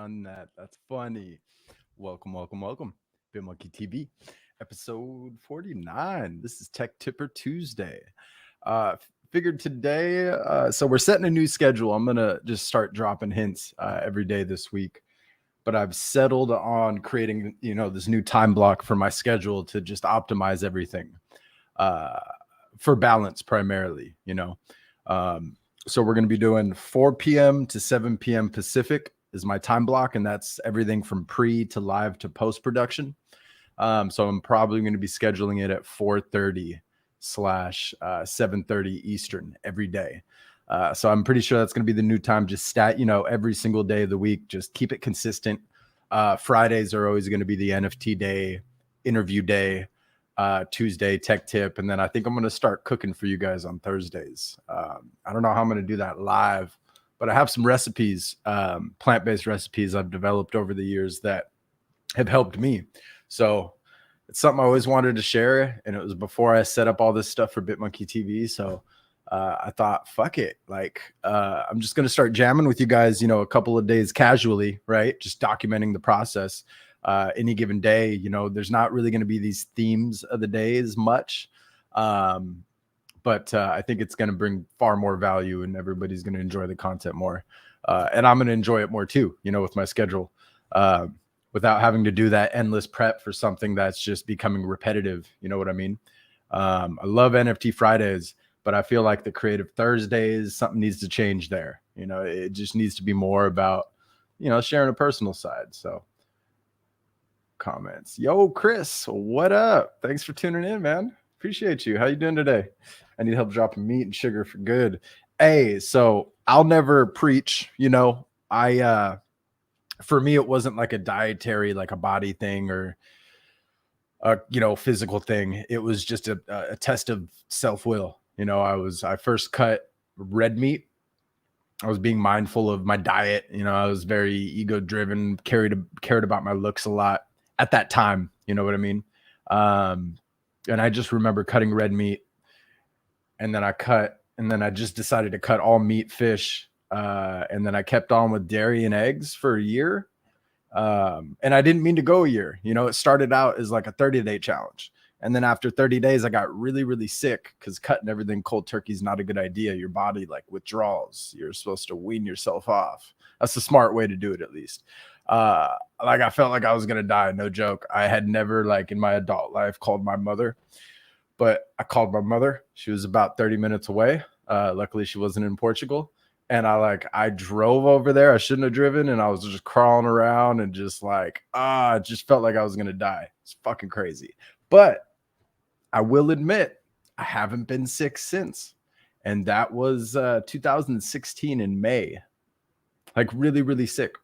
done that. That's funny. Welcome, welcome, welcome. BitmonkeyTV, episode 49. This is Tech Tipper Tuesday. Figured today, so we're setting a new schedule. I'm going to just start dropping hints every day this week. But I've settled on creating, this new time block for my schedule to just optimize everything for balance primarily. So we're going to be doing 4 p.m. to 7 p.m. Pacific is my time block, and that's everything from pre to live to post-production. So I'm probably going to be scheduling it at 4:30 / 7:30 Eastern every day. So I'm pretty sure that's going to be the new time. Just every single day of the week. Just keep it consistent. Fridays are always going to be the NFT day, interview day. Tuesday tech tip, and then I think I'm going to start cooking for you guys on Thursdays. I don't know how I'm going to do that live, but I have some recipes, plant-based recipes I've developed over the years that have helped me. So it's something I always wanted to share, and it was before I set up all this stuff for BitmonkeyTV. So I thought, fuck it. I'm just going to start jamming with you guys, a couple of days casually, right? Just documenting the process. Any given day, there's not really going to be these themes of the day as much. But I think it's going to bring far more value, and everybody's going to enjoy the content more. And I'm going to enjoy it more too, with my schedule, without having to do that endless prep for something that's just becoming repetitive. You know what I mean? I love NFT Fridays, but I feel like the Creative Thursdays, something needs to change there. It just needs to be more about, sharing a personal side. So comments. Yo, Chris, what up? Thanks for tuning in, man. Appreciate you. How you doing today? I need help dropping meat and sugar for good. Hey, so I'll never preach, for me, it wasn't like a dietary, like a body thing or a, physical thing. It was just a test of self-will. I first cut red meat. I was being mindful of my diet. I was very ego driven, cared about my looks a lot at that time. You know what I mean? And I just remember cutting red meat, and then I just decided to cut all meat, fish. And then I kept on with dairy and eggs for a year. And I didn't mean to go a year. It started out as like a 30-day challenge. And then after 30 days, I got really, really sick because cutting everything cold turkey is not a good idea. Your body withdrawals. You're supposed to wean yourself off. That's the smart way to do it, at least. I felt like I was going to die. No joke. I had never in my adult life called my mother, but I called my mother. She was about 30 minutes away. Luckily she wasn't in Portugal. And I drove over there. I shouldn't have driven. And I was just crawling around and just it just felt like I was going to die. It's fucking crazy. But I will admit, I haven't been sick since. And that was 2016 in May. Really, really sick.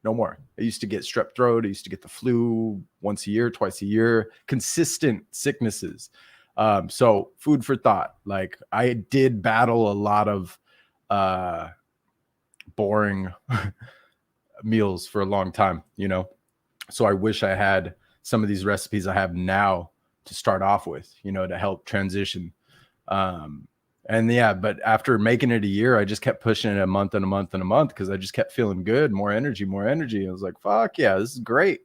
No more. I used to get strep throat. I used to get the flu once a year, twice a year, consistent sicknesses. So food for thought. I did battle a lot of boring meals for a long time, So I wish I had some of these recipes I have now to start off with, to help transition. But after making it a year, I just kept pushing it a month and a month and a month because I just kept feeling good, more energy. I was like, fuck yeah, this is great.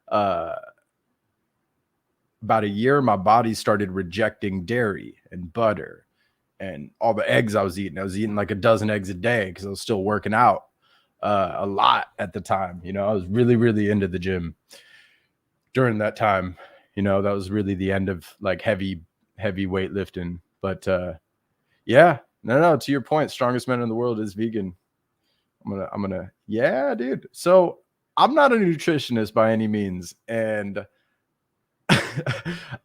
About a year, my body started rejecting dairy and butter and all the eggs I was eating. I was eating like a dozen eggs a day because I was still working out a lot at the time. I was really, really into the gym during that time. That was really the end of heavy weightlifting. But yeah, no, to your point, strongest man in the world is vegan. I'm gonna, yeah, dude. So I'm not a nutritionist by any means. And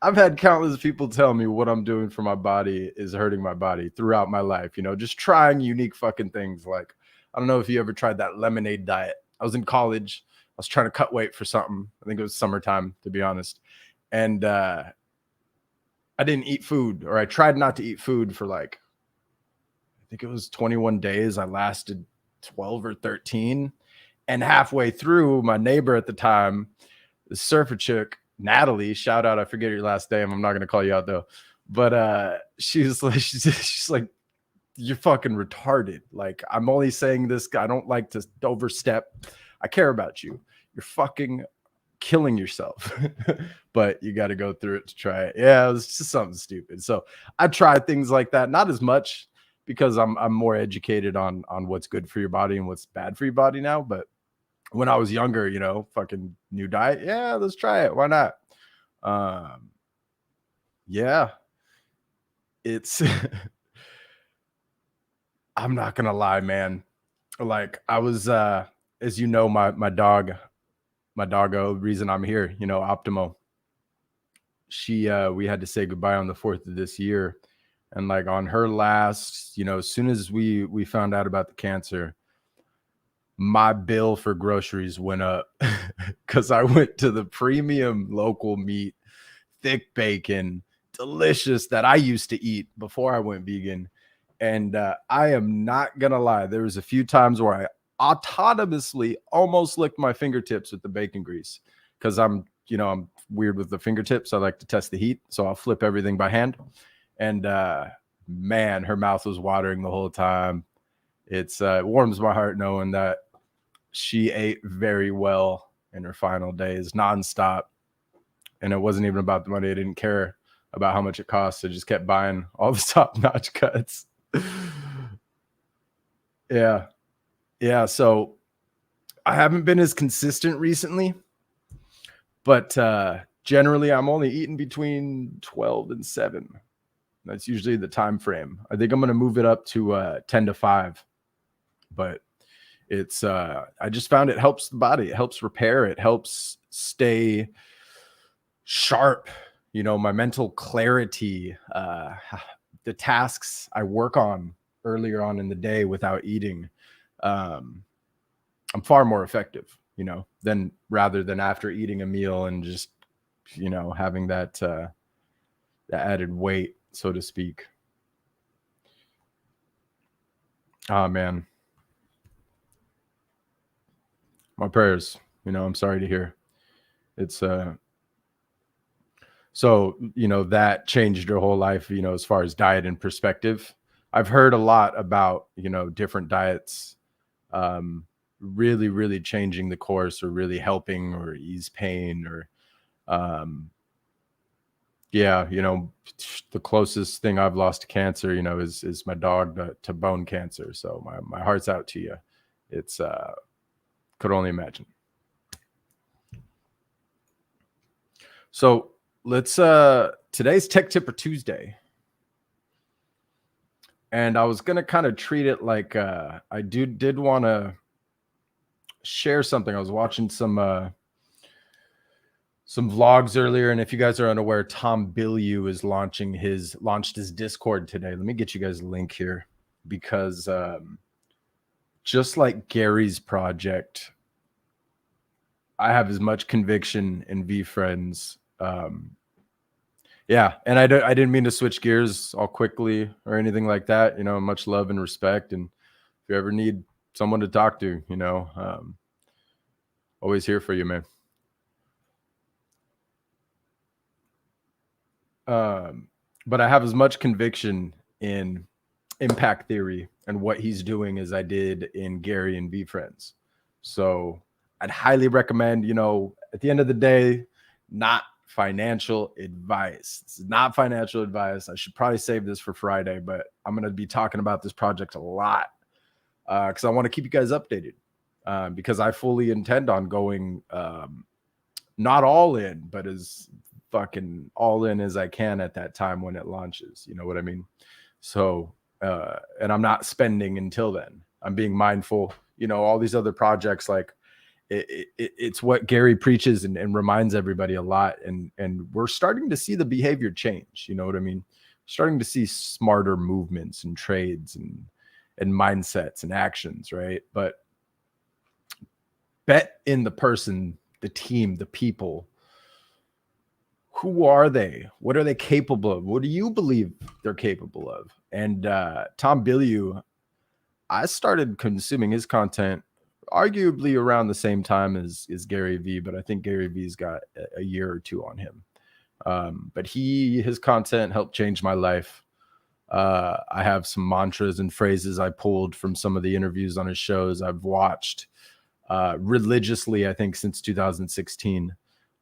I've had countless people tell me what I'm doing for my body is hurting my body throughout my life, just trying unique fucking things. I don't know if you ever tried that lemonade diet. I was in college. I was trying to cut weight for something. I think it was summertime, to be honest. And I didn't eat food, or I tried not to eat food for I think it was 21 days. I lasted 12 or 13. And halfway through, my neighbor at the time, the surfer chick, Natalie, shout out, I forget your last name. I'm not going to call you out though. But she's like, you're fucking retarded. I'm only saying this. I don't like to overstep, I care about you. You're fucking killing yourself, but you got to go through it to try it. Yeah, it's just something stupid. So I try things like that, not as much because I'm more educated on what's good for your body and what's bad for your body now. But when I was younger, you know, fucking new diet. Yeah, let's try it. Why not? Yeah, it's I'm not gonna lie, man. Like I was as you know, my doggo, reason I'm here, you know, Optimo. She we had to say goodbye on the 4th of this year. And like on her last, you know, as soon as we found out about the cancer, my bill for groceries went up because I went to the premium local meat, thick bacon, delicious that I used to eat before I went vegan. And I am not gonna lie, there was a few times where I autonomously almost licked my fingertips with the bacon grease because I'm, you know, I'm weird with the fingertips. I like to test the heat, so I'll flip everything by hand. And man, her mouth was watering the whole time. It warms my heart knowing that she ate very well in her final days, nonstop. And it wasn't even about the money. I didn't care about how much it cost. I just kept buying all the top-notch cuts. Yeah. Yeah. So I haven't been as consistent recently, but generally I'm only eating between 12 and 7. That's usually the time frame. I think I'm going to move it up to 10 to 5. But it's I just found it helps the body. It helps repair. It helps stay sharp. You know, my mental clarity, the tasks I work on earlier on in the day without eating, I'm far more effective, you know, than rather than after eating a meal and just, you know, having that added weight, so to speak. Oh man, my prayers. You know, I'm sorry to hear. It's so, you know, that changed your whole life, you know, as far as diet and perspective. I've heard a lot about, you know, different diets um really, really changing the course or really helping or ease pain or um yeah, you know, the closest thing I've lost to cancer, you know, is my dog to bone cancer. So my heart's out to you. It's could only imagine. So let's today's Tech Tipper Tuesday. And I was gonna kind of treat it like I did want to share something. I was watching some vlogs earlier, and if you guys are unaware, Tom Bilyeu is launched his Discord today. Let me get you guys a link here because just like Gary's project, I have as much conviction in VFriends. Yeah, and I didn't mean to switch gears all quickly or anything like that. You know, much love and respect. And if you ever need someone to talk to, you know, always here for you, man. But I have as much conviction in impact theory and what he's doing as I did in Gary and VFriends. So I'd highly recommend, you know, at the end of the day, not financial advice. This is not financial advice. I should probably save this for Friday, but I'm going to be talking about this project a lot because I want to keep you guys updated because I fully intend on going not all in, but as fucking all in as I can at that time when it launches. You know what I mean? So, and I'm not spending until then. I'm being mindful. You know, all these other projects, like it's what Gary preaches and reminds everybody a lot. And we're starting to see the behavior change. You know what I mean? Starting to see smarter movements and trades and mindsets and actions, right? But bet in the person, the team, the people. Who are they? What are they capable of? What do you believe they're capable of? And Tom Bilyeu, I started consuming his content arguably around the same time as Gary V, but I think Gary V's got a year or two on him. But his content helped change my life. I have some mantras and phrases I pulled from some of the interviews on his shows I've watched. religiously, I think, since 2016.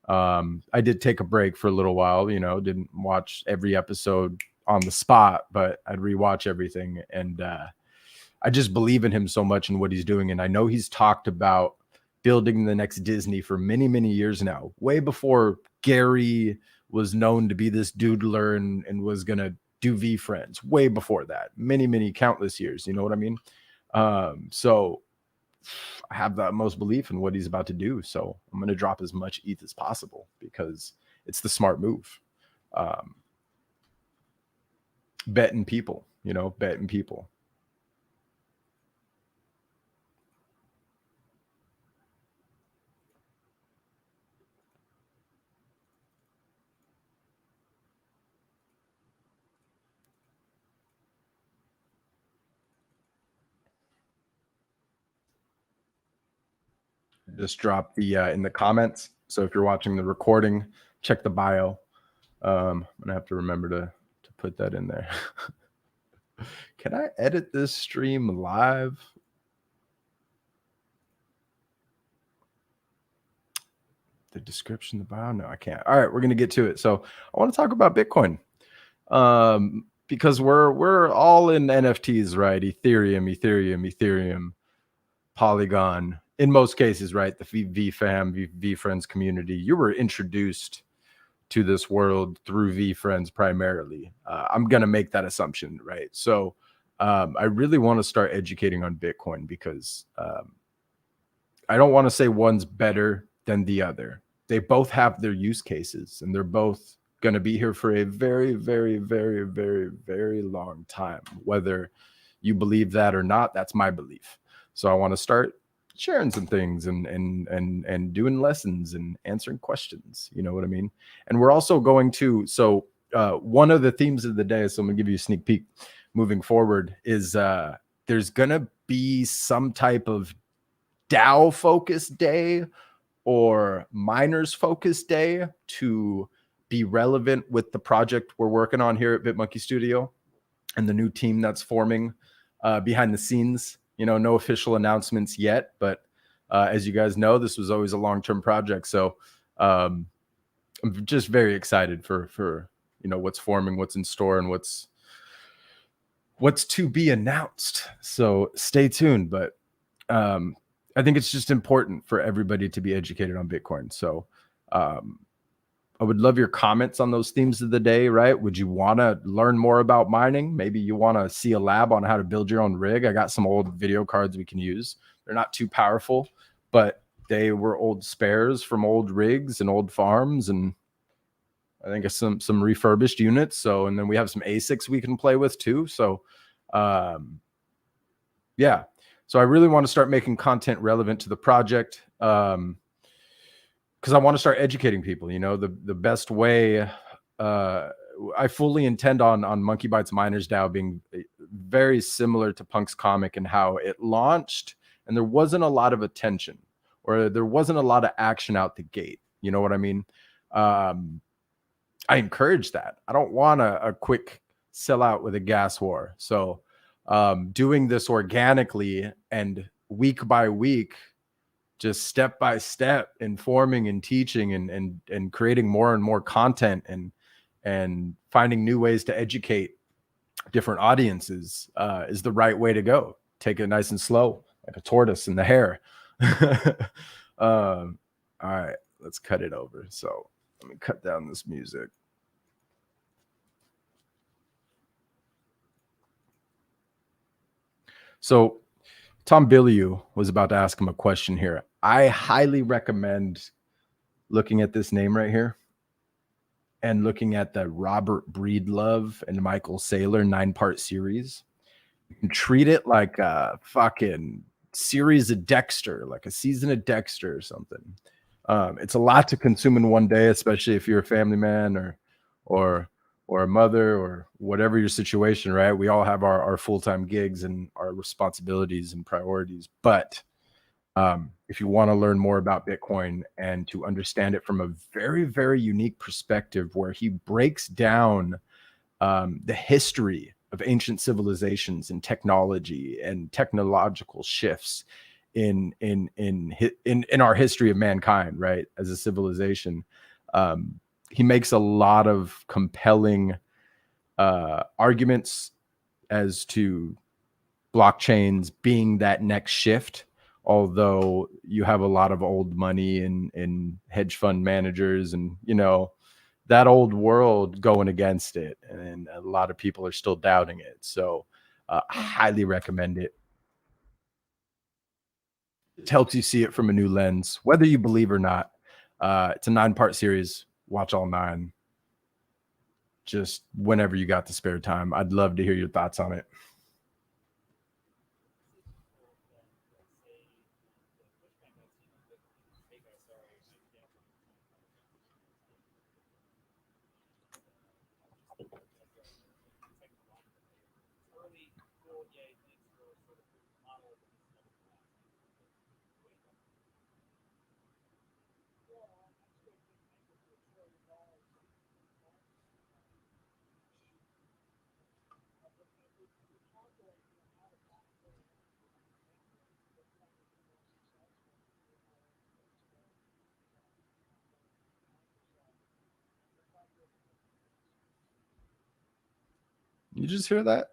I did take a break for a little while, didn't watch every episode on the spot, but I'd rewatch everything. And I just believe in him so much and what he's doing. And I know he's talked about building the next Disney for many, many years now, way before Gary was known to be this doodler and was going to do V-Friends, way before that, many, many countless years. You know what I mean? So I have the utmost belief in what he's about to do. So I'm going to drop as much ETH as possible because it's the smart move. Betting people, betting people. Just drop the in the comments. So if you're watching the recording, check the bio. I'm gonna have to remember to put that in there. Can I edit this stream live? The description, the bio? No, I can't. All right, we're gonna get to it. So I want to talk about Bitcoin. Because we're all in NFTs, right? Ethereum, Polygon. In most cases, right? The V-Friends community. You were introduced to this world through V-Friends primarily. I'm gonna make that assumption, right? So I really want to start educating on Bitcoin because I don't want to say one's better than the other. They both have their use cases, and they're both going to be here for a very, very, very, very, very long time. Whether you believe that or not, that's my belief. So I want to start sharing some things and doing lessons and answering questions. You know what I mean? And we're also going to, so one of the themes of the day, so I'm gonna give you a sneak peek moving forward, is there's gonna be some type of DAO focused day or miners focused day to be relevant with the project we're working on here at Bitmonkey Studio and the new team that's forming behind the scenes. No official announcements yet, but as you guys know, this was always a long-term project. So I'm just very excited for what's forming, what's in store, and what's to be announced. So stay tuned. But I think it's just important for everybody to be educated on Bitcoin. So I would love your comments on those themes of the day, right? Would you want to learn more about mining? Maybe you want to see a lab on how to build your own rig. I got some old video cards we can use. They're not too powerful, but they were old spares from old rigs and old farms. And I think it's some refurbished units. So, and then we have some ASICs we can play with too. So, yeah. So I really want to start making content relevant to the project. Because I want to start educating people. The best way. I fully intend on Monkey Bytes Miners DAO being very similar to Punk's comic and how it launched, and there wasn't a lot of attention, or there wasn't a lot of action out the gate. You know what I mean? I encourage that. I don't want a quick sellout with a gas war. So doing this organically and week by week, just step by step, informing and teaching and creating more and more content and finding new ways to educate different audiences is the right way to go. Take it nice and slow, like a tortoise in the hare. All right, let's cut it over. So let me cut down this music. So Tom Bilyeu was about to ask him a question here. I highly recommend looking at this name right here and looking at the Robert Breedlove and Michael Saylor 9-part series. You can treat it like a fucking series of Dexter, like a season of Dexter or something. It's a lot to consume in one day, especially if you're a family man or a mother or whatever your situation, right? We all have our full-time gigs and our responsibilities and priorities. But if you want to learn more about Bitcoin and to understand it from a very, very unique perspective, where he breaks down the history of ancient civilizations and technology and technological shifts in our history of mankind, right? As a civilization, he makes a lot of compelling arguments as to blockchains being that next shift. Although you have a lot of old money and hedge fund managers and, you know, that old world going against it, and a lot of people are still doubting it. So I highly recommend it. It helps you see it from a new lens, whether you believe or not. It's a 9-part series. Watch all 9. Just whenever you got the spare time. I'd love to hear your thoughts on it. You just hear that?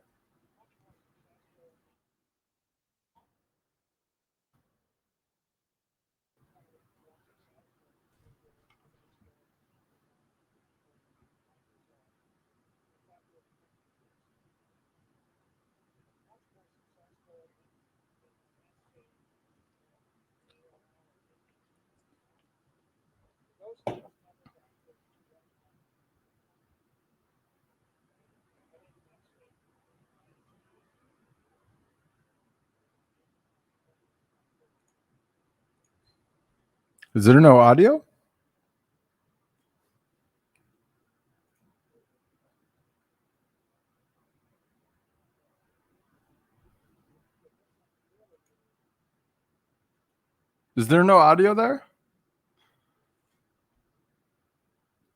Is there no audio? Is there no audio there?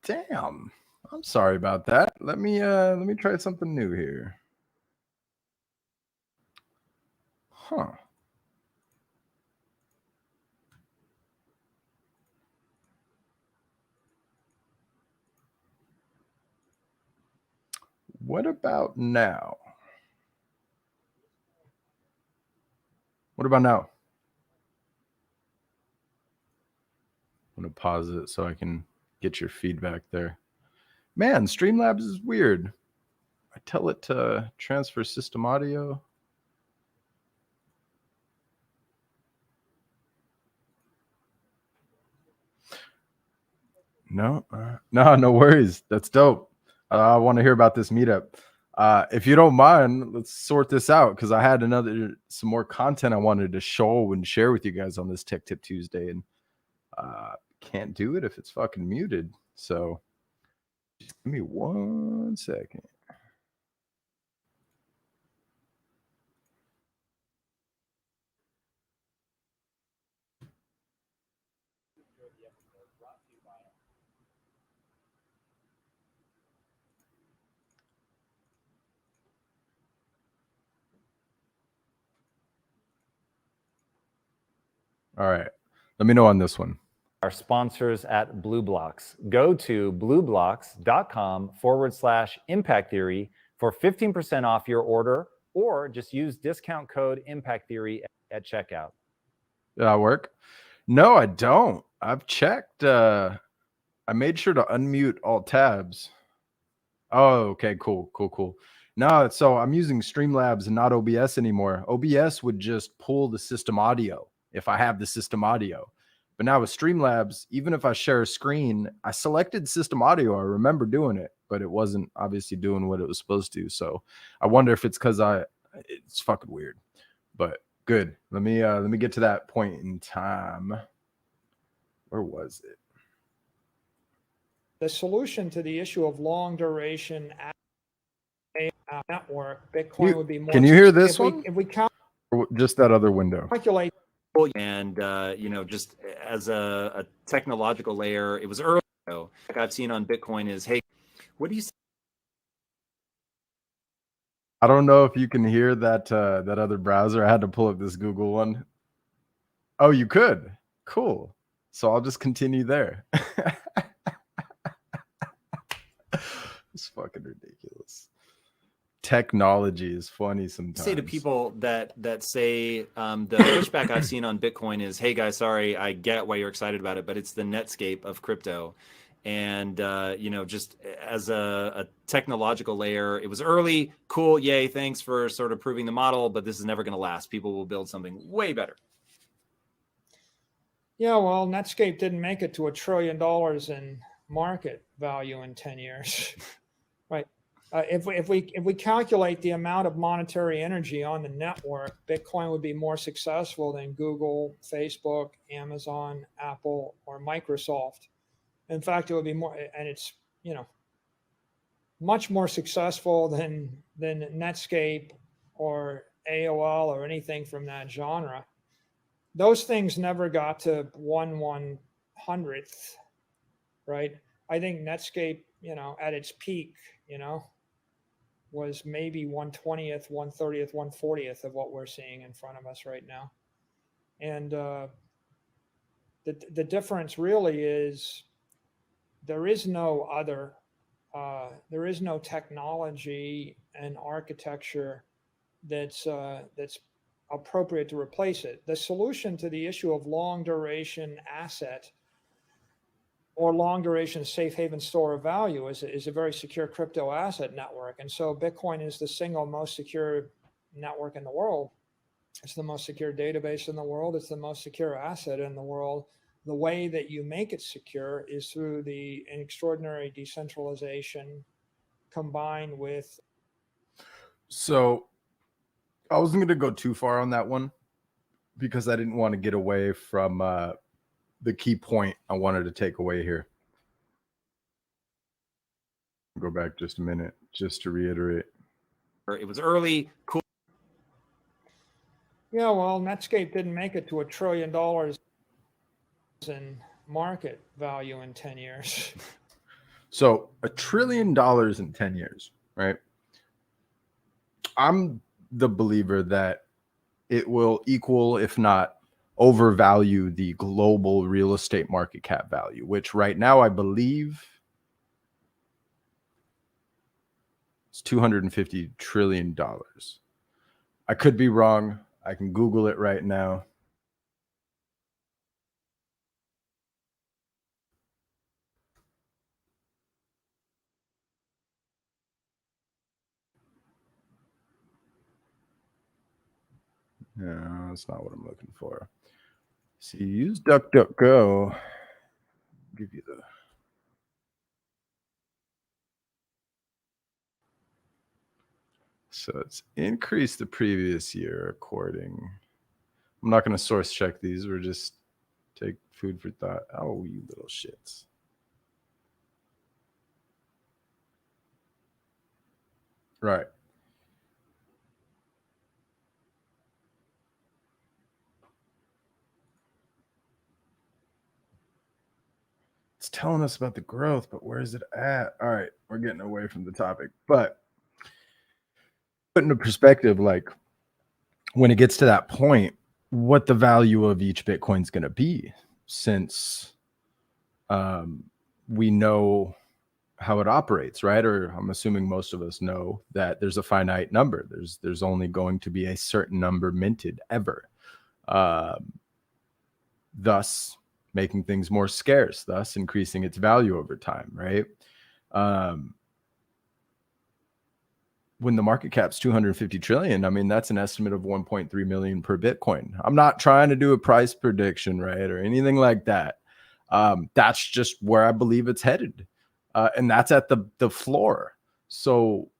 Damn. I'm sorry about that. Let me try something new here. Huh. What about now? What about now? I'm going to pause it so I can get your feedback there. Man, Streamlabs is weird. I tell it to transfer system audio. No, no worries. That's dope. I want to hear about this meetup. If you don't mind, let's sort this out, because I had some more content I wanted to show and share with you guys on this Tech Tip Tuesday, and can't do it if it's fucking muted. So just give me 1 second. All right. Let me know on this one. Our sponsors at BlueBlocks. Go to blueblocks.com/impact theory for 15% off your order, or just use discount code impact theory at checkout. Did that work? No, I don't. I've checked. I made sure to unmute all tabs. Oh, okay, cool. No, so I'm using Streamlabs and not OBS anymore. OBS would just pull the system audio if I have the system audio. But now with Streamlabs, even if I share a screen, I selected system audio. I remember doing it, but it wasn't obviously doing what it was supposed to. So I wonder if it's because it's fucking weird. But good. Let me get to that point in time. Where was it? The solution to the issue of long duration network, Bitcoin would be more. Can you hear this one? If we count, or just that other window. Calculate. And just as a technological layer, it was early. Like I've seen on Bitcoin is, hey, what do you say? I don't know if you can hear that that other browser. I had to pull up this Google one. Oh, you could. Cool. So I'll just continue there. It's fucking ridiculous. Technology is funny sometimes. Say to people that say the pushback I've seen on Bitcoin is, hey guys, sorry, I get why you're excited about it, but it's the Netscape of crypto. And just as a technological layer, it was early, cool, yay, thanks for sort of proving the model, but this is never going to last. People will build something way better. Yeah, well, Netscape didn't make it to $1 trillion in market value in 10 years, right? If we calculate the amount of monetary energy on the network, Bitcoin would be more successful than Google, Facebook, Amazon, Apple, or Microsoft. In fact, it would be more, and it's much more successful than Netscape or AOL or anything from that genre. Those things never got to 1/100th, right? I think Netscape, at its peak, was maybe 1/20th, 1/30th, 1/40th of what we're seeing in front of us right now. And the difference really is there is no technology and architecture that's appropriate to replace it. The solution to the issue of long duration asset or long duration safe haven store of value is a very secure crypto asset network. And so Bitcoin is the single most secure network in the world. It's the most secure database in the world. It's the most secure asset in the world. The way that you make it secure is through the extraordinary decentralization combined with. So I wasn't going to go too far on that one because I didn't want to get away from the key point I wanted to take away here. Go back just a minute, just to reiterate. It was early, cool. Yeah, well, Netscape didn't make it to $1 trillion in market value in 10 years. So $1 trillion in 10 years, right? I'm the believer that it will equal, if not overvalue, the global real estate market cap value, which right now I believe is $250 trillion. I could be wrong. I can Google it right now. No, that's not what I'm looking for. See, use DuckDuckGo. Give you the. So it's increased the previous year according. I'm not going to source check these. We're just take food for thought. Oh, you little shits. Right. It's telling us about the growth, but where is it at? All right, we're getting away from the topic. But put into perspective, like when it gets to that point, what the value of each Bitcoin is going to be, since we know how it operates, right? Or I'm assuming most of us know that there's a finite number. There's only going to be a certain number minted ever. Thus making things more scarce, thus increasing its value over time, right? When the market cap's 250 trillion, I mean, that's an estimate of 1.3 million per Bitcoin. I'm not trying to do a price prediction, right? Or anything like that. That's just where I believe it's headed. And that's at the floor. So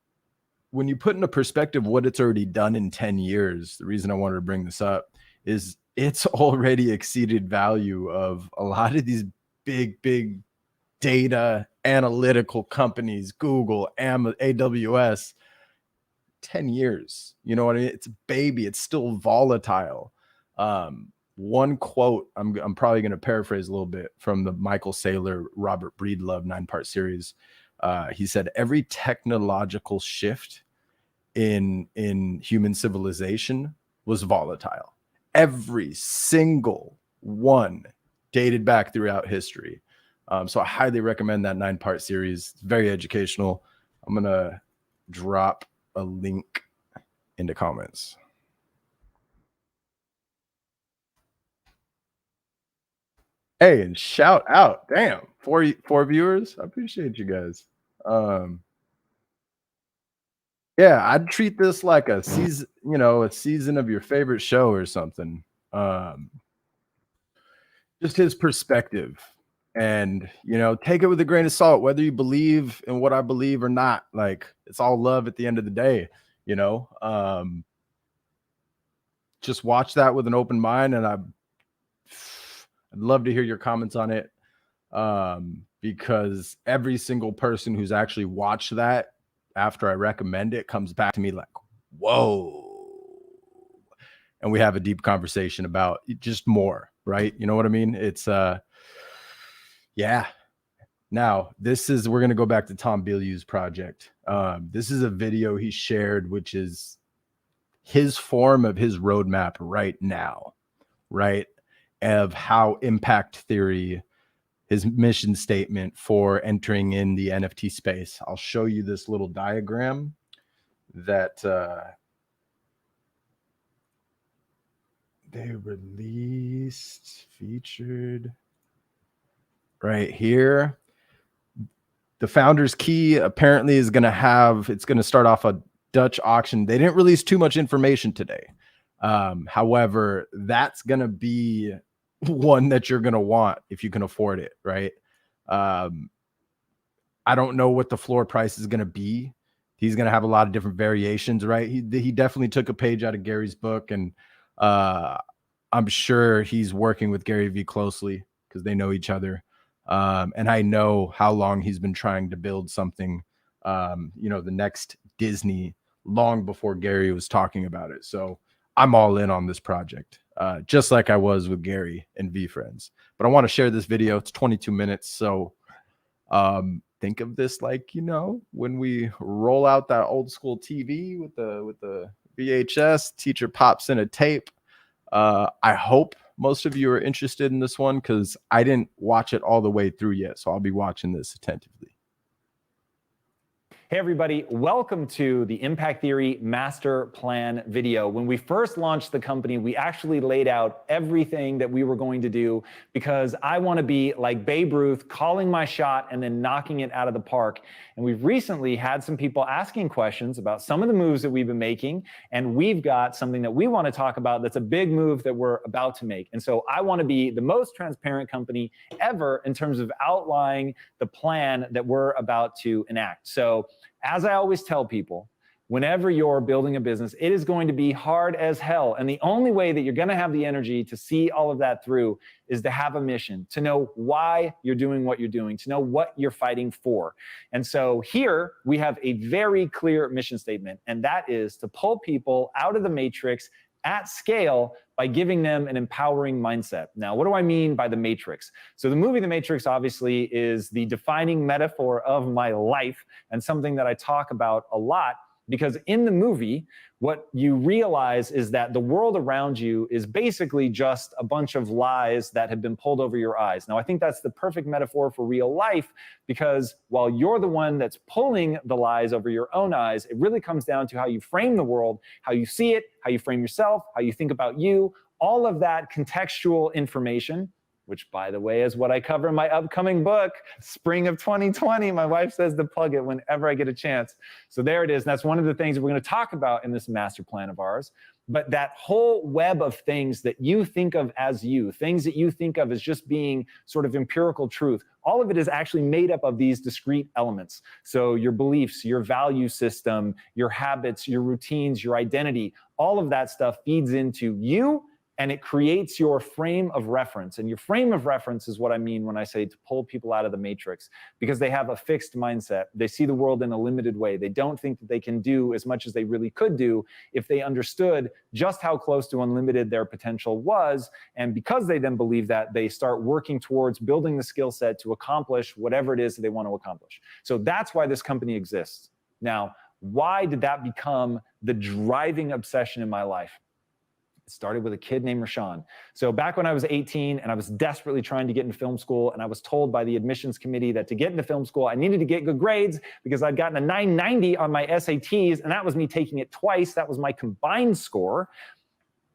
when you put into perspective what it's already done in 10 years, the reason I wanted to bring this up is it's already exceeded value of a lot of these big data analytical companies, Google, AWS, 10 years. You know what I mean? It's a baby. It's still volatile. One quote, I'm probably going to paraphrase a little bit from the Michael Saylor, Robert Breedlove 9-part series. He said, every technological shift in human civilization was volatile. every single one dated back throughout history. So I highly recommend that 9-part series. It's very educational. I'm going to drop a link in the comments. Hey, and shout out. Damn, four viewers. I appreciate you guys. Yeah, I'd treat this like a season, a season of your favorite show or something. Just his perspective, and take it with a grain of salt, whether you believe in what I believe or not. Like, it's all love at the end of the day. Just watch that with an open mind, and I'd love to hear your comments on it, because every single person who's actually watched that after I recommend it comes back to me like, whoa, and we have a deep conversation about just more, right? You know what I mean? It's yeah. Now we're going to go back to Tom Bilyeu's project. This is a video he shared, which is his form of his roadmap right now, right? Of how impact theory, his mission statement for entering in the NFT space. I'll show you this little diagram that they released, featured right here. The founder's key apparently is going to start off a Dutch auction. They didn't release too much information today. However, that's going to be one that you're going to want if you can afford it, right? I don't know what the floor price is going to be. He's going to have a lot of different variations, right? He definitely took a page out of Gary's book, and I'm sure he's working with Gary Vee closely because they know each other. And I know how long he's been trying to build something, the next Disney, long before Gary was talking about it. So I'm all in on this project, just like I was with Gary and VeeFriends. But I want to share this video. It's 22 minutes. So think of this like, when we roll out that old school TV with the VHS, teacher pops in a tape. I hope most of you are interested in this one, because I didn't watch it all the way through yet. So I'll be watching this attentively. Hey everybody, welcome to the Impact Theory Master Plan video. When we first launched the company, we actually laid out everything that we were going to do, because I want to be like Babe Ruth, calling my shot and then knocking it out of the park. And we've recently had some people asking questions about some of the moves that we've been making, and we've got something that we want to talk about that's a big move that we're about to make. And so I want to be the most transparent company ever in terms of outlining the plan that we're about to enact. So as I always tell people, whenever you're building a business, it is going to be hard as hell. And the only way that you're going to have the energy to see all of that through is to have a mission, to know why you're doing what you're doing, to know what you're fighting for. And so here we have a very clear mission statement, and that is to pull people out of the matrix at scale by giving them an empowering mindset. Now, what do I mean by the Matrix? So the movie The Matrix obviously is the defining metaphor of my life, and something that I talk about a lot, because in the movie, what you realize is that the world around you is basically just a bunch of lies that have been pulled over your eyes. Now, I think that's the perfect metaphor for real life, because while you're the one that's pulling the lies over your own eyes, it really comes down to how you frame the world, how you see it, how you frame yourself, how you think about you, all of that contextual information, which, by the way, is what I cover in my upcoming book, spring of 2020. My wife says to plug it whenever I get a chance. So there it is. And that's one of the things that we're going to talk about in this master plan of ours. But that whole web of things that you think of as you, things that you think of as just being sort of empirical truth, all of it is actually made up of these discrete elements. So your beliefs, your value system, your habits, your routines, your identity, all of that stuff feeds into you, and it creates your frame of reference. And your frame of reference is what I mean when I say to pull people out of the matrix, because they have a fixed mindset. They see the world in a limited way. They don't think that they can do as much as they really could do if they understood just how close to unlimited their potential was. And because they then believe that, they start working towards building the skill set to accomplish whatever it is that they want to accomplish. So that's why this company exists. Now, why did that become the driving obsession in my life? It started with a kid named Rashawn. So back when I was 18 and I was desperately trying to get into film school, and I was told by the admissions committee that to get into film school, I needed to get good grades because I'd gotten a 990 on my SATs, and that was me taking it twice. That was my combined score.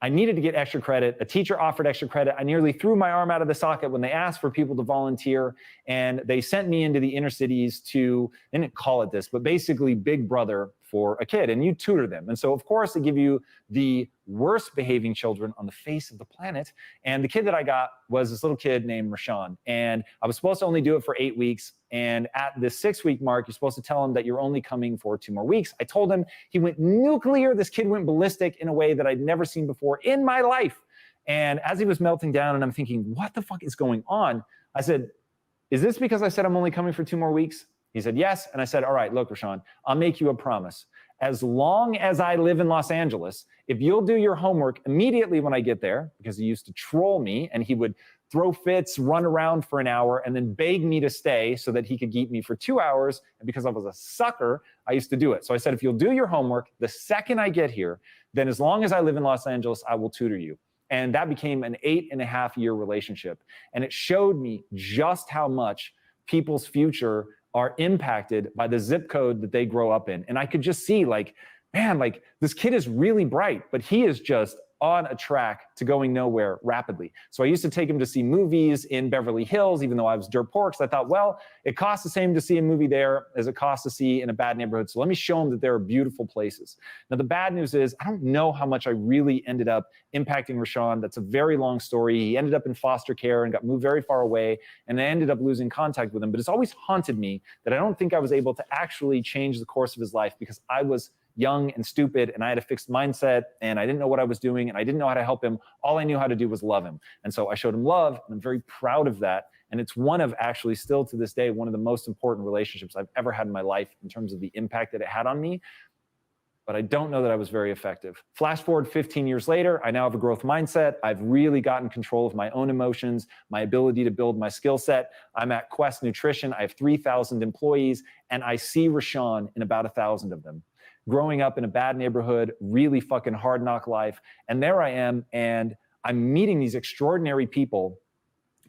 I needed to get extra credit. A teacher offered extra credit. I nearly threw my arm out of the socket when they asked for people to volunteer, and they sent me into the inner cities to, they didn't call it this, but basically Big Brother for a kid, and you tutor them. And so of course they give you the worst behaving children on the face of the planet. And the kid that I got was this little kid named Rashawn. And I was supposed to only do it for 8 weeks. And at the 6-week mark, you're supposed to tell him that you're only coming for 2 more weeks. I told him, he went nuclear. This kid went ballistic in a way that I'd never seen before in my life. And as he was melting down and I'm thinking, what the fuck is going on? I said, is this because I said I'm only coming for 2 more weeks? He said, yes. And I said, all right, look, Rashawn, I'll make you a promise. As long as I live in Los Angeles, if you'll do your homework immediately when I get there, because he used to troll me and he would throw fits, run around for an hour, and then beg me to stay so that he could keep me for 2 hours. And because I was a sucker, I used to do it. So I said, if you'll do your homework the second I get here, then as long as I live in Los Angeles, I will tutor you. And that became an 8.5-year relationship. And it showed me just how much people's future are impacted by the zip code that they grow up in. And I could just see like, man, like this kid is really bright, but he is just on a track to going nowhere rapidly. So I used to take him to see movies in Beverly Hills, even though I was dirt poor, because I thought, well, it costs the same to see a movie there as it costs to see in a bad neighborhood. So let me show him that there are beautiful places. Now, the bad news is I don't know how much I really ended up impacting Rashawn. That's a very long story. He ended up in foster care and got moved very far away, and I ended up losing contact with him. But it's always haunted me that I don't think I was able to actually change the course of his life because I was young and stupid, and I had a fixed mindset, and I didn't know what I was doing, and I didn't know how to help him. All I knew how to do was love him. And so I showed him love, and I'm very proud of that. And it's one of actually still to this day, one of the most important relationships I've ever had in my life in terms of the impact that it had on me. But I don't know that I was very effective. Flash forward 15 years later, I now have a growth mindset. I've really gotten control of my own emotions, my ability to build my skill set. I'm at Quest Nutrition. I have 3,000 employees, and I see Rashawn in about 1,000 of them. Growing up in a bad neighborhood, really fucking hard knock life. And there I am, and I'm meeting these extraordinary people.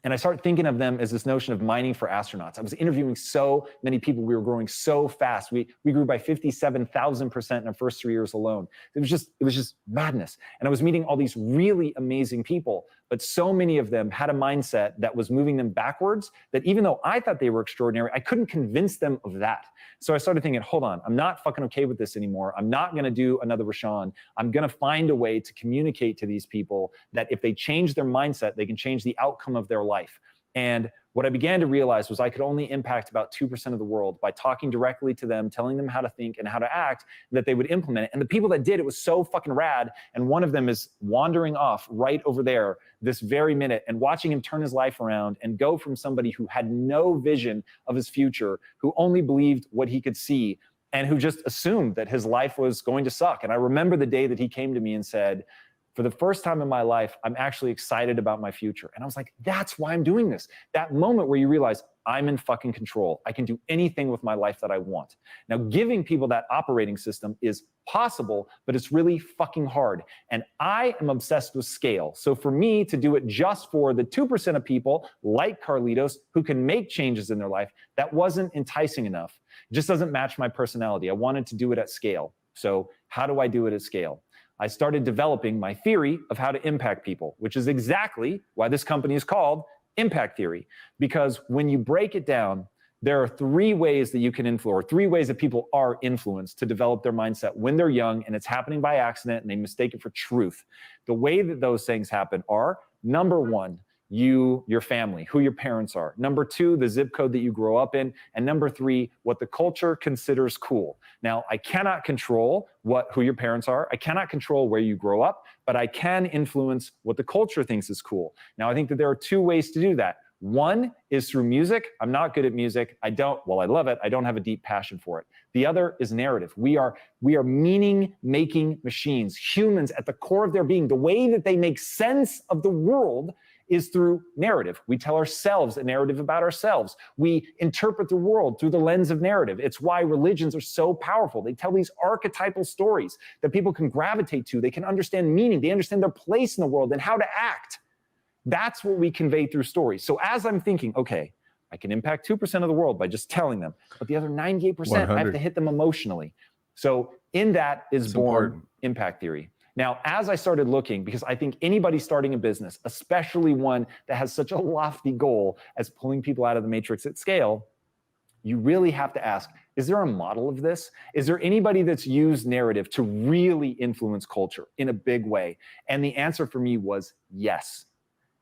And I start thinking of them as this notion of mining for astronauts. I was interviewing so many people. We were growing so fast. We grew by 57,000% in our first 3 years alone. It was just madness. And I was meeting all these really amazing people, but so many of them had a mindset that was moving them backwards, that even though I thought they were extraordinary, I couldn't convince them of that. So I started thinking, hold on, I'm not fucking okay with this anymore. I'm not gonna do another Rashawn. I'm gonna find a way to communicate to these people that if they change their mindset, they can change the outcome of their life. And what I began to realize was I could only impact about 2% of the world by talking directly to them, telling them how to think and how to act, that they would implement it. And the people that did, it was so fucking rad. And one of them is wandering off right over there this very minute, and watching him turn his life around and go from somebody who had no vision of his future, who only believed what he could see, and who just assumed that his life was going to suck. And I remember the day that he came to me and said, for the first time in my life, I'm actually excited about my future. And I was like, that's why I'm doing this. That moment where you realize I'm in fucking control. I can do anything with my life that I want. Now, giving people that operating system is possible, but it's really fucking hard. And I am obsessed with scale. So for me to do it just for the 2% of people like Carlitos who can make changes in their life, that wasn't enticing enough. It just doesn't match my personality. I wanted to do it at scale. So how do I do it at scale? I started developing my theory of how to impact people, which is exactly why this company is called Impact Theory. Because when you break it down, there are 3 ways that you can influence, or 3 ways that people are influenced to develop their mindset when they're young, and it's happening by accident and they mistake it for truth. The way that those things happen are, number 1, your family, who your parents are. Number 2, the zip code that you grow up in. And number 3, what the culture considers cool. Now, I cannot control who your parents are. I cannot control where you grow up, but I can influence what the culture thinks is cool. Now, I think that there are 2 ways to do that. One is through music. I'm not good at music. I love it. I don't have a deep passion for it. The other is narrative. We are meaning-making machines. Humans, at the core of their being, the way that they make sense of the world is through narrative. We tell ourselves a narrative about ourselves. We interpret the world through the lens of narrative. It's why religions are so powerful. They tell these archetypal stories that people can gravitate to. They can understand meaning. They understand their place in the world and how to act. That's what we convey through stories. So as I'm thinking, okay, I can impact 2% of the world by just telling them, but the other 98%, I have to hit them emotionally. So in that is born impact theory. Now, as I started looking, because I think anybody starting a business, especially one that has such a lofty goal as pulling people out of the matrix at scale, you really have to ask, is there a model of this? Is there anybody that's used narrative to really influence culture in a big way? And the answer for me was yes.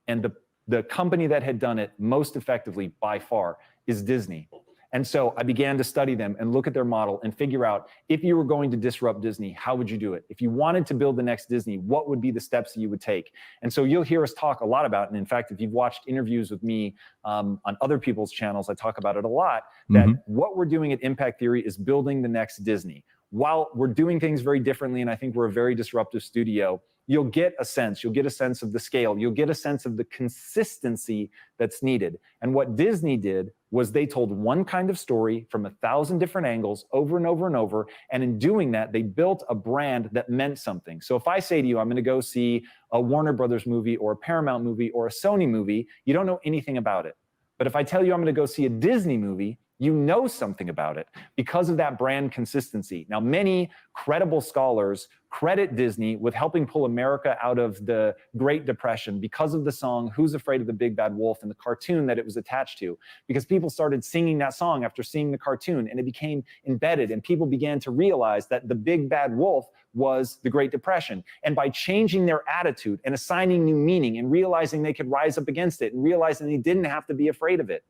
And the company that had done it most effectively by far is Disney. And so I began to study them and look at their model and figure out, if you were going to disrupt Disney, how would you do it? If you wanted to build the next Disney, what would be the steps that you would take? And so you'll hear us talk a lot about, and in fact, if you've watched interviews with me on other people's channels, I talk about it a lot, that what we're doing at Impact Theory is building the next Disney. While we're doing things very differently, and I think we're a very disruptive studio, you'll get a sense of the scale, you'll get a sense of the consistency that's needed. And what Disney did was they told one kind of story from 1,000 different angles over and over and over. And in doing that, they built a brand that meant something. So if I say to you, I'm going to go see a Warner Brothers movie or a Paramount movie or a Sony movie, you don't know anything about it. But if I tell you I'm going to go see a Disney movie, you know something about it because of that brand consistency. Now, many credible scholars credit Disney with helping pull America out of the Great Depression because of the song Who's Afraid of the Big Bad Wolf and the cartoon that it was attached to, because people started singing that song after seeing the cartoon and it became embedded, and people began to realize that the Big Bad Wolf was the Great Depression. And by changing their attitude and assigning new meaning and realizing they could rise up against it and realizing they didn't have to be afraid of it,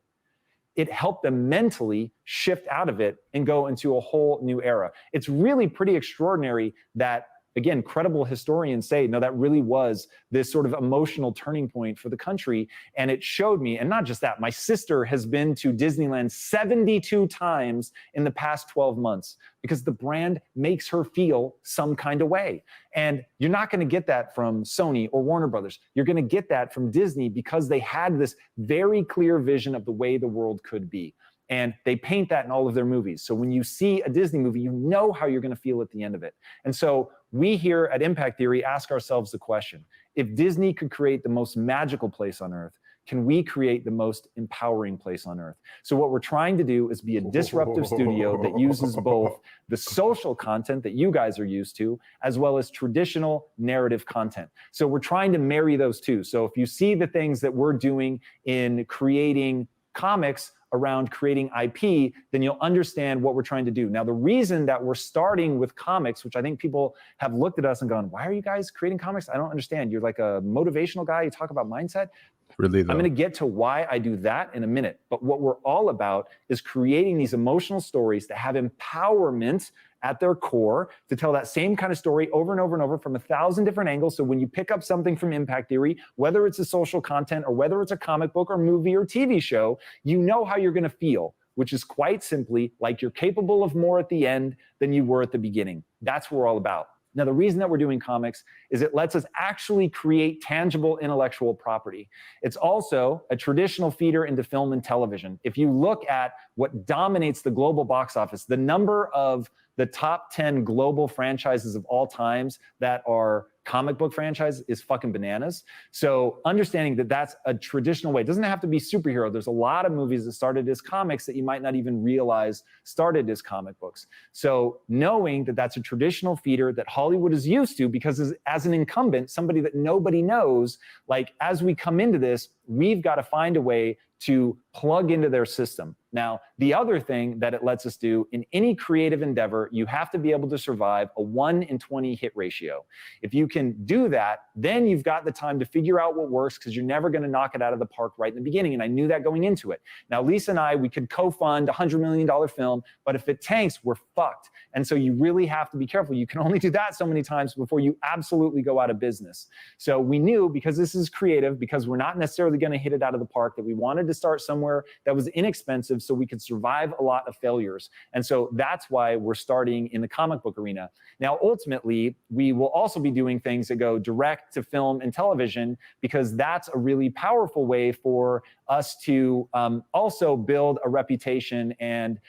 it helped them mentally shift out of it and go into a whole new era. It's really pretty extraordinary that, again, credible historians say, no, that really was this sort of emotional turning point for the country. And it showed me, and not just that, my sister has been to Disneyland 72 times in the past 12 months because the brand makes her feel some kind of way. And you're not going to get that from Sony or Warner Brothers. You're going to get that from Disney because they had this very clear vision of the way the world could be. And they paint that in all of their movies. So when you see a Disney movie, you know how you're going to feel at the end of it. And so we here at Impact Theory ask ourselves the question, if Disney could create the most magical place on earth, can we create the most empowering place on earth? So what we're trying to do is be a disruptive studio that uses both the social content that you guys are used to, as well as traditional narrative content. So we're trying to marry those two. So if you see the things that we're doing in creating comics around creating IP, then you'll understand what we're trying to do. Now, the reason that we're starting with comics, which I think people have looked at us and gone, why are you guys creating comics? I don't understand. You're like a motivational guy. You talk about mindset. Really, though. I'm going to get to why I do that in a minute. But what we're all about is creating these emotional stories that have empowerment at their core to tell that same kind of story over and over and over from 1,000 different angles. So when you pick up something from Impact Theory, whether it's a social content or whether it's a comic book or movie or TV show, you know how you're going to feel, which is quite simply like you're capable of more at the end than you were at the beginning. That's what we're all about. Now, the reason that we're doing comics is it lets us actually create tangible intellectual property. It's also a traditional feeder into film and television. If you look at what dominates the global box office, the number of the top 10 global franchises of all times that are comic book franchises is fucking bananas. So understanding that that's a traditional way, it doesn't have to be superhero. There's a lot of movies that started as comics that you might not even realize started as comic books. So knowing that that's a traditional feeder that Hollywood is used to, because as an incumbent, somebody that nobody knows, like as we come into this, we've got to find a way to plug into their system. Now, the other thing that it lets us do in any creative endeavor, you have to be able to survive a 1 in 20 hit ratio. If you can do that, then you've got the time to figure out what works, because you're never going to knock it out of the park right in the beginning. And I knew that going into it. Now, Lisa and I, we could co-fund a $100 million film, but if it tanks, we're fucked. And so you really have to be careful. You can only do that so many times before you absolutely go out of business. So we knew, because this is creative, because we're not necessarily going to hit it out of the park, that we wanted to start somewhere that was inexpensive so we could survive a lot of failures. And so that's why we're starting in the comic book arena. Now, ultimately, we will also be doing things that go direct to film and television, because that's a really powerful way for us to also build a reputation and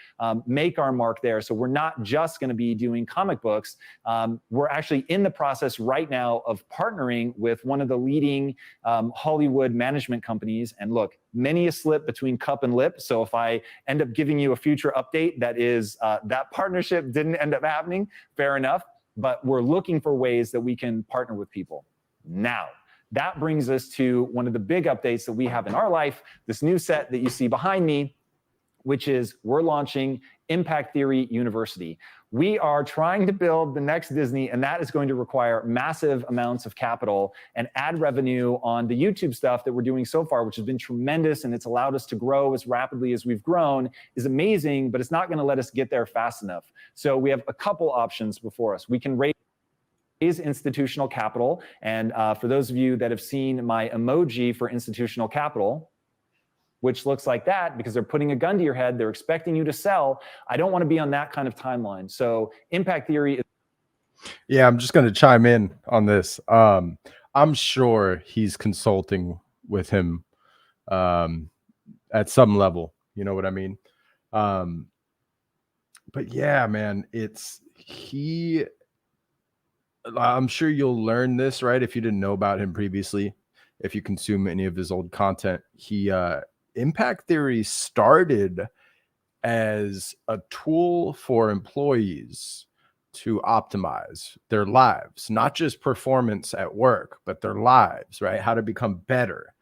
make our mark there. So we're not just going to be doing comic books. We're actually in the process right now of partnering with one of the leading Hollywood management companies. And look, many a slip between cup and lip. So if I end up giving you a future update that is that partnership didn't end up happening, fair enough. But we're looking for ways that we can partner with people. Now, that brings us to one of the big updates that we have in our life, this new set that you see behind me, which is we're launching Impact Theory University. We are trying to build the next Disney, and that is going to require massive amounts of capital and ad revenue on the YouTube stuff that we're doing so far, which has been tremendous, and it's allowed us to grow as rapidly as we've grown, is amazing, but it's not going to let us get there fast enough. So we have a couple options before us. We can raise institutional capital, and for those of you that have seen my emoji for institutional capital, which looks like that because they're putting a gun to your head, they're expecting you to sell. I don't want to be on that kind of timeline. So Impact Theory is— Yeah, I'm just going to chime in on this. I'm sure he's consulting with him at some level. You know what I mean? But yeah, man, I'm sure you'll learn this, right? If you didn't know about him previously, if you consume any of his old content, Impact Theory started as a tool for employees to optimize their lives, not just performance at work, but their lives, right? How to become better.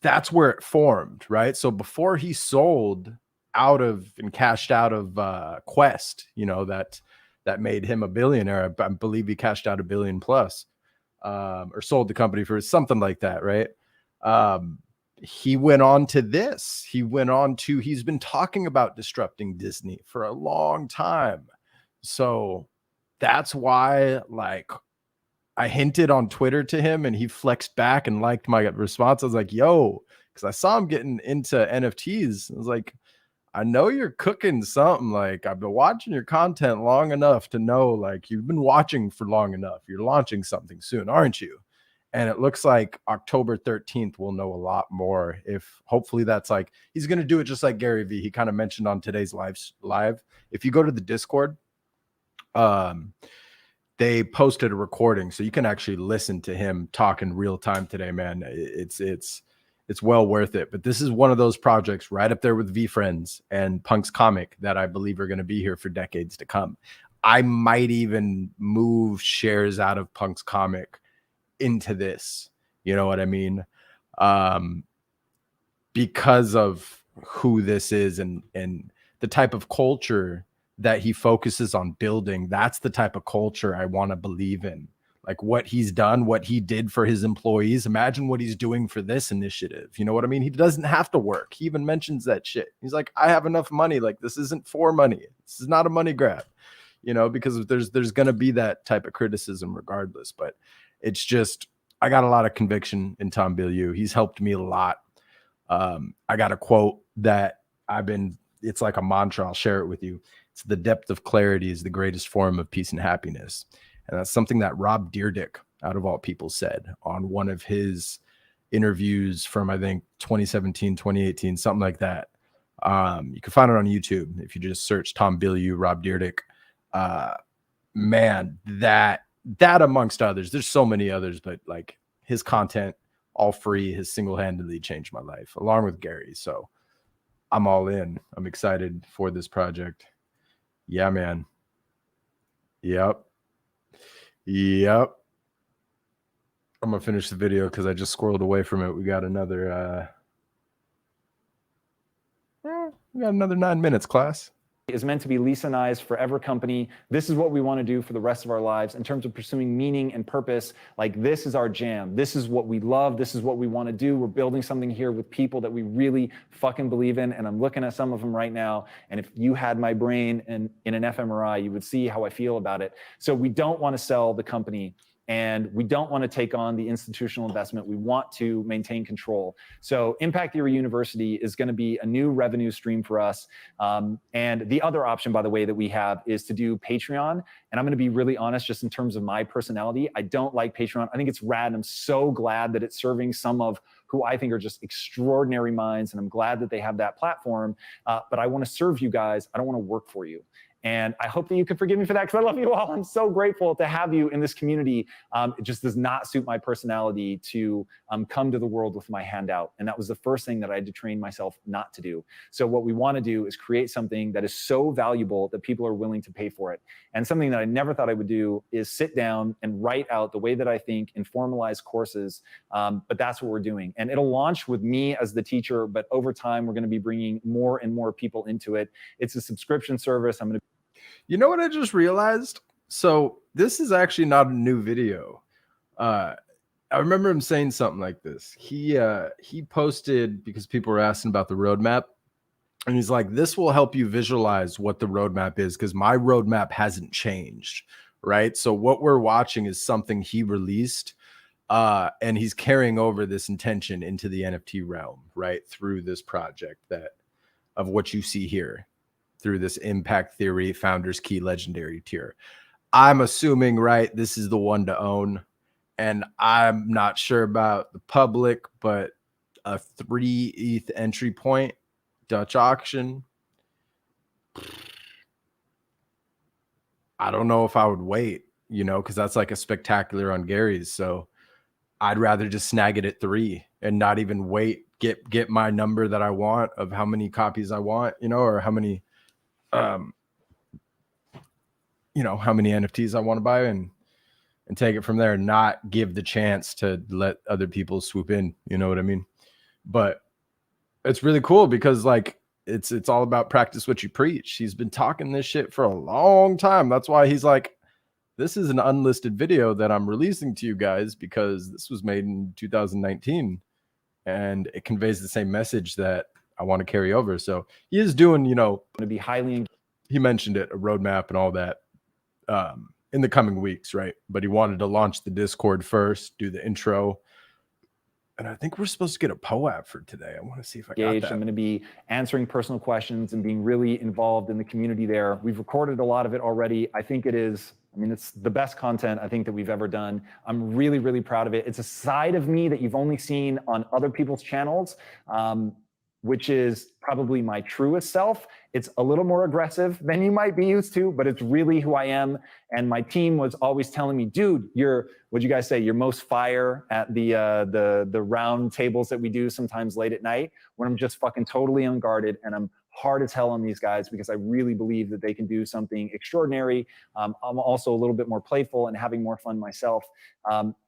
That's where it formed, right? So before he sold out of and cashed out of Quest, you know, that made him a billionaire. I believe he cashed out $1 billion plus, or sold the company for something like that, right? He went on to this. He's been talking about disrupting Disney for a long time. So that's why, like, I hinted on Twitter to him and he flexed back and liked my response. I was like, yo, because I saw him getting into NFTs. I was like, I know you're cooking something. Like, I've been watching your content long enough to know, like, you've been watching for long enough. You're launching something soon, aren't you? And it looks like October 13th, we'll know a lot more. If hopefully that's like, he's going to do it just like Gary Vee. He kind of mentioned on today's live. If you go to the Discord, they posted a recording, so you can actually listen to him talk in real time today, man. It's well worth it. But this is one of those projects right up there with VFriends and Punk's Comic that I believe are going to be here for decades to come. I might even move shares out of Punk's Comic into this, you know what I mean? Because of who this is and the type of culture that he focuses on building. That's the type of culture I want to believe in. Like what he's done, what he did for his employees. Imagine what he's doing for this initiative. You know what I mean? He doesn't have to work. He even mentions that shit. He's like, I have enough money. Like, this isn't for money. This is not a money grab, you know, because there's going to be that type of criticism regardless. But it's just, I got a lot of conviction in Tom Bilyeu. He's helped me a lot. I got a quote that it's like a mantra. I'll share it with you. It's the depth of clarity is the greatest form of peace and happiness. And that's something that Rob Dyrdek, out of all people, said on one of his interviews from, I think, 2017, 2018, something like that. You can find it on YouTube if you just search Tom Bilyeu, Rob Dyrdek. Man, that amongst others, there's so many others, but like his content, all free, has single-handedly changed my life, along with Gary. So I'm all in. I'm excited for this project. Yeah, man. Yep. I'm gonna finish the video because I just squirreled away from it. We got another 9 minutes, class. Is meant to be Lisa and I's forever company. This is what we want to do for the rest of our lives in terms of pursuing meaning and purpose. Like, this is our jam. This is what we love. This is what we want to do. We're building something here with people that we really fucking believe in. And I'm looking at some of them right now. And if you had my brain in an fMRI, you would see how I feel about it. So we don't want to sell the company. and we don't want to take on the institutional investment. We want to maintain control. So Impact Theory University is going to be a new revenue stream for us. And the other option, by the way, that we have is to do Patreon. And I'm going to be really honest, just in terms of my personality, I don't like Patreon. I think it's rad. And I'm so glad that it's serving some of who I think are just extraordinary minds. And I'm glad that they have that platform. But I want to serve you guys. I don't want to work for you. And I hope that you can forgive me for that, because I love you all. I'm so grateful to have you in this community. It just does not suit my personality to come to the world with my hand out. And that was the first thing that I had to train myself not to do. So what we want to do is create something that is so valuable that people are willing to pay for it. And something that I never thought I would do is sit down and write out the way that I think and formalize courses. But that's what we're doing. And it'll launch with me as the teacher, but over time, we're going to be bringing more and more people into it. It's a subscription service. I'm going to You know what I just realized? So this is actually not a new video. I remember him saying something like this. He posted, because people were asking about the roadmap, and he's like, this will help you visualize what the roadmap is, because my roadmap hasn't changed, right? So what we're watching is something he released, and he's carrying over this intention into the NFT realm, right? Through this project of what you see here, through this Impact Theory Founders Key Legendary tier. I'm assuming, right, this is the one to own. And I'm not sure about the public, but a 3 ETH entry point, Dutch auction. I don't know if I would wait, because that's like a spectacular on Gary's. So I'd rather just snag it at 3 and not even wait, get my number that I want of how many copies I want, or how many how many NFTs I want to buy, and take it from there, and not give the chance to let other people swoop in. You know what I mean? But it's really cool because it's all about practice what you preach. He's been talking this shit for a long time. That's why he's like, this is an unlisted video that I'm releasing to you guys, because this was made in 2019 and it conveys the same message that I want to carry over. So he is doing, going to be highly, he mentioned it, a roadmap and all that in the coming weeks, right? But he wanted to launch the Discord first, do the intro. And I think we're supposed to get a POAP for today. I want to see if I got that. I'm going to be answering personal questions and being really involved in the community there. We've recorded a lot of it already. I think it's the best content I think that we've ever done. I'm really, really proud of it. It's a side of me that you've only seen on other people's channels, which is probably my truest self. It's a little more aggressive than you might be used to, but it's really who I am. And my team was always telling me, dude, what'd you guys say? You're most fire at the round tables that we do sometimes late at night, when I'm just fucking totally unguarded, and I'm hard as hell on these guys because I really believe that they can do something extraordinary. I'm also a little bit more playful and having more fun myself.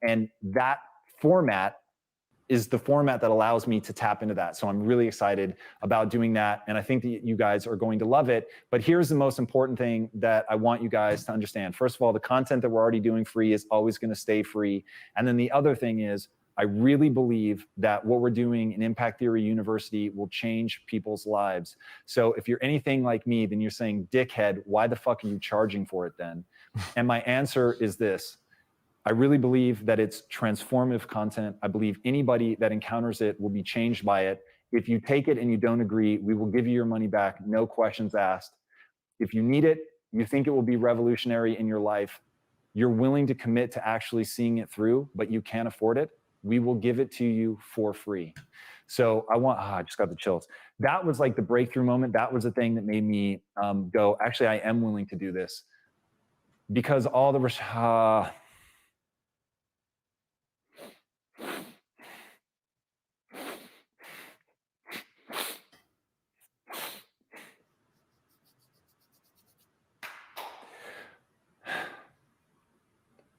And that format is the format that allows me to tap into that. So I'm really excited about doing that. And I think that you guys are going to love it. But here's the most important thing that I want you guys to understand. First of all, the content that we're already doing free is always going to stay free. And then the other thing is, I really believe that what we're doing in Impact Theory University will change people's lives. So if you're anything like me, then you're saying, dickhead, why the fuck are you charging for it then? And my answer is this. I really believe that it's transformative content. I believe anybody that encounters it will be changed by it. If you take it and you don't agree, we will give you your money back, no questions asked. If you need it, you think it will be revolutionary in your life, you're willing to commit to actually seeing it through, but you can't afford it, we will give it to you for free. So I just got the chills. That was like the breakthrough moment. That was the thing that made me go, actually, I am willing to do this. Because all the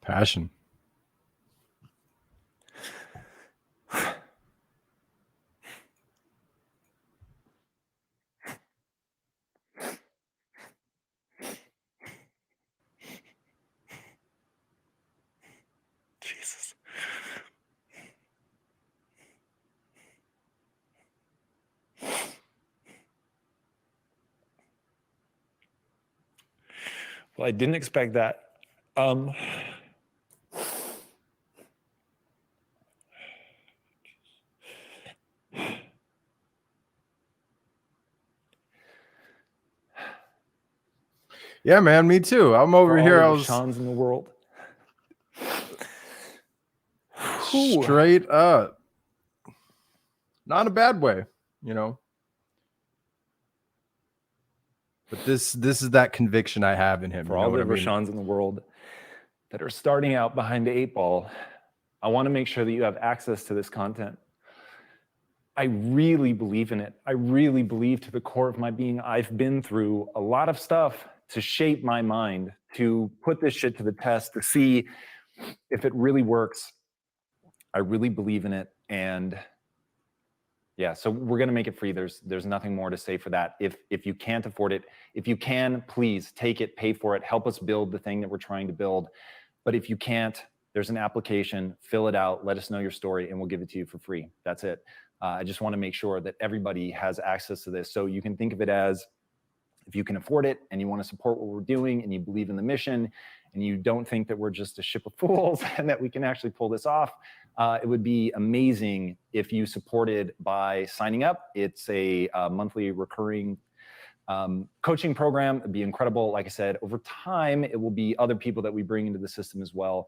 Passion. Jesus. Well, I didn't expect that. Yeah, man, me too. I'm over For here. I all of the was Sean's in the world. Whew. straight up, not in a bad way, you know. But this is that conviction I have in him. For You know all what the I mean? Rashans in the world that are starting out behind the 8 ball, I want to make sure that you have access to this content. I really believe in it. I really believe to the core of my being. I've been through a lot of stuff to shape my mind, to put this shit to the test, to see if it really works. I really believe in it. And yeah, so we're going to make it free. There's nothing more to say for that. If you can't afford it, if you can, please take it, pay for it, help us build the thing that we're trying to build. But if you can't, there's an application, fill it out, let us know your story, and we'll give it to you for free. That's it. I just want to make sure that everybody has access to this. So you can think of it as, if you can afford it and you want to support what we're doing and you believe in the mission and you don't think that we're just a ship of fools and that we can actually pull this off, it would be amazing if you supported by signing up. It's a monthly recurring coaching program. It'd be incredible. Like I said, over time, it will be other people that we bring into the system as well.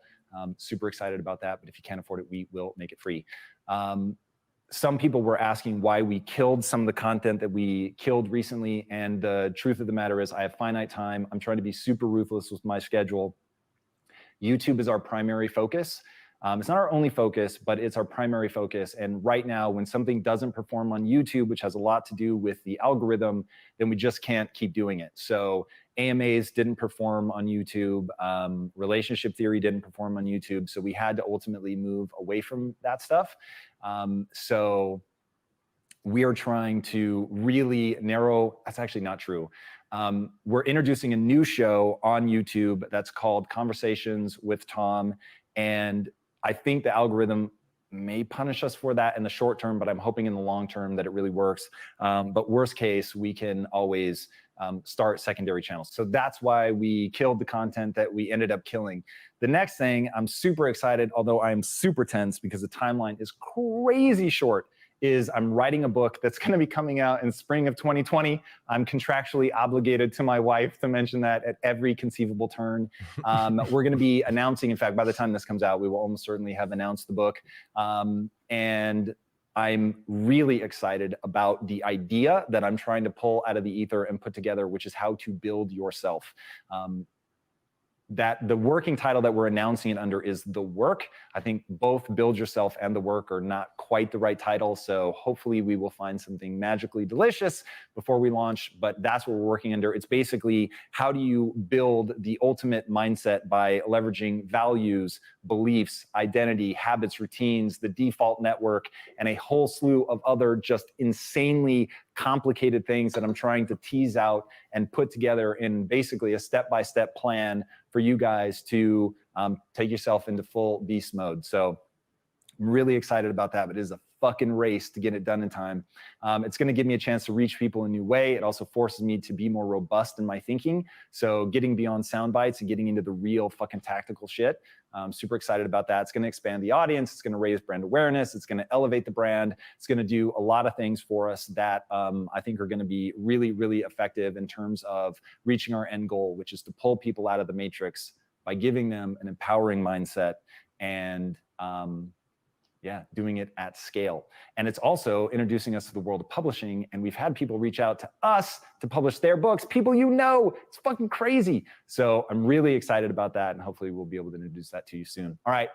Super excited about that. But if you can't afford it, we will make it free. Some people were asking why we killed some of the content that we killed recently. And the truth of the matter is I have finite time. I'm trying to be super ruthless with my schedule. YouTube is our primary focus. It's not our only focus, but it's our primary focus. And right now, when something doesn't perform on YouTube, which has a lot to do with the algorithm, then we just can't keep doing it. So AMAs didn't perform on YouTube. Relationship theory didn't perform on YouTube. So we had to ultimately move away from that stuff. So we are trying to really narrow, that's actually not true. We're introducing a new show on YouTube that's called Conversations with Tom. And I think the algorithm may punish us for that in the short term, but I'm hoping in the long term that it really works. But worst case, we can always start secondary channels. So that's why we killed the content that we ended up killing. The next thing, I'm super excited, although I'm super tense because the timeline is crazy short, is I'm writing a book that's going to be coming out in spring of 2020. I'm contractually obligated to my wife to mention that at every conceivable turn. We're going to be announcing, in fact, by the time this comes out, we will almost certainly have announced the book. And I'm really excited about the idea that I'm trying to pull out of the ether and put together, which is how to build yourself. That the working title that we're announcing it under is The Work. I think both Build Yourself and The Work are not quite the right title. So hopefully we will find something magically delicious before we launch, but that's what we're working under. It's basically how do you build the ultimate mindset by leveraging values, beliefs, identity, habits, routines, the default network, and a whole slew of other just insanely complicated things that I'm trying to tease out and put together in basically a step-by-step plan for you guys to take yourself into full beast mode. So I'm really excited about that, but it is a fucking race to get it done in time. It's going to give me a chance to reach people in a new way. It also forces me to be more robust in my thinking. So getting beyond sound bites and getting into the real fucking tactical shit. I'm super excited about that. It's going to expand the audience. It's going to raise brand awareness. It's going to elevate the brand. It's going to do a lot of things for us that I think are going to be really, really effective in terms of reaching our end goal, which is to pull people out of the matrix by giving them an empowering mindset and yeah, doing it at scale. And it's also introducing us to the world of publishing. And we've had people reach out to us to publish their books. People you know, it's fucking crazy. So I'm really excited about that. And hopefully we'll be able to introduce that to you soon. All right,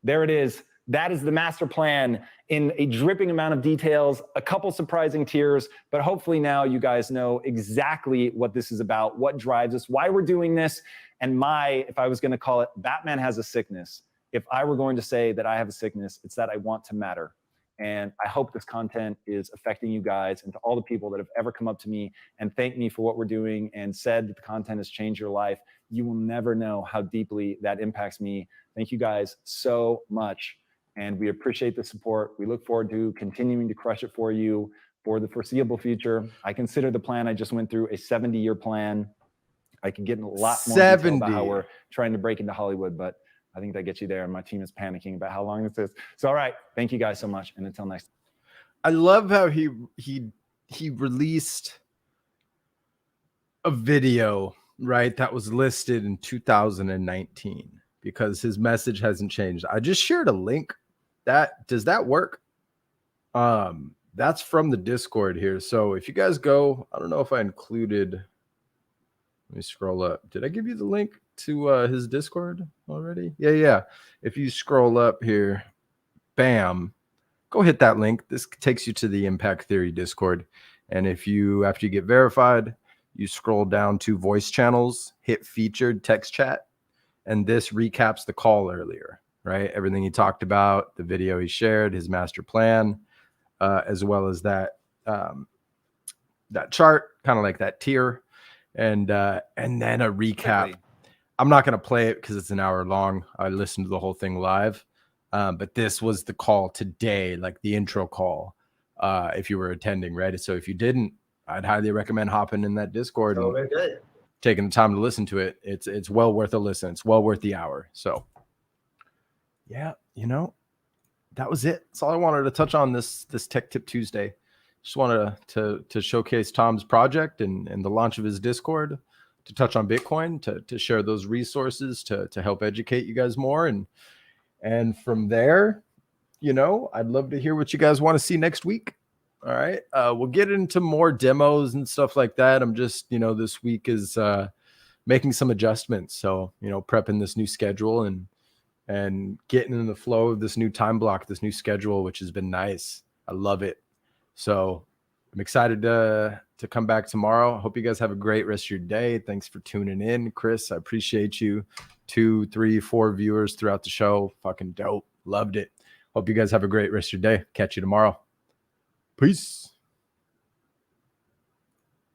there it is. That is the master plan in a dripping amount of details, a couple surprising tiers, but hopefully now you guys know exactly what this is about, what drives us, why we're doing this. And if I was going to call it, Batman has a sickness. If I were going to say that I have a sickness, it's that I want to matter. And I hope this content is affecting you guys, and to all the people that have ever come up to me and thanked me for what we're doing and said that the content has changed your life. You will never know how deeply that impacts me. Thank you guys so much. And we appreciate the support. We look forward to continuing to crush it for you for the foreseeable future. I consider the plan I just went through a 70-year plan. I can get in a lot more detail about how we're trying to break into Hollywood, but I think that gets you there. And my team is panicking about how long this is. So, all right. Thank you guys so much. And until next time. I love how he released a video right? That was listed in 2019 because his message hasn't changed. I just shared a link. Does that work? That's from the Discord here. So if you guys go, I don't know if I included, let me scroll up. Did I give you the link to his Discord already? Yeah. If you scroll up here, bam, go hit that link. This takes you to the Impact Theory Discord. And if you, after you get verified, you scroll down to voice channels, hit featured text chat, and this recaps the call earlier, right? Everything he talked about, the video he shared, his master plan, as well as that that chart, kind of like that tier, and then a recap. Exactly. I'm not going to play it because it's an hour long. I listened to the whole thing live, but this was the call today, like the intro call, if you were attending, right? So if you didn't, I'd highly recommend hopping in that Discord and taking the time to listen to it. It's well worth a listen. It's well worth the hour. So yeah, that was it. That's all I wanted to touch on this Tech Tip Tuesday. Just wanted to showcase Tom's project and the launch of his Discord, to touch on Bitcoin, to share those resources to help educate you guys more. And from there, I'd love to hear what you guys want to see next week. All right. We'll get into more demos and stuff like that. I'm just, this week is making some adjustments. So, prepping this new schedule and getting in the flow of this new time block, this new schedule, which has been nice. I love it. So I'm excited to come back tomorrow. I hope you guys have a great rest of your day. Thanks for tuning in. Chris, I appreciate you. 2, 3, 4 viewers throughout the show. Fucking dope. Loved it. Hope you guys have a great rest of your day. Catch you tomorrow. Peace.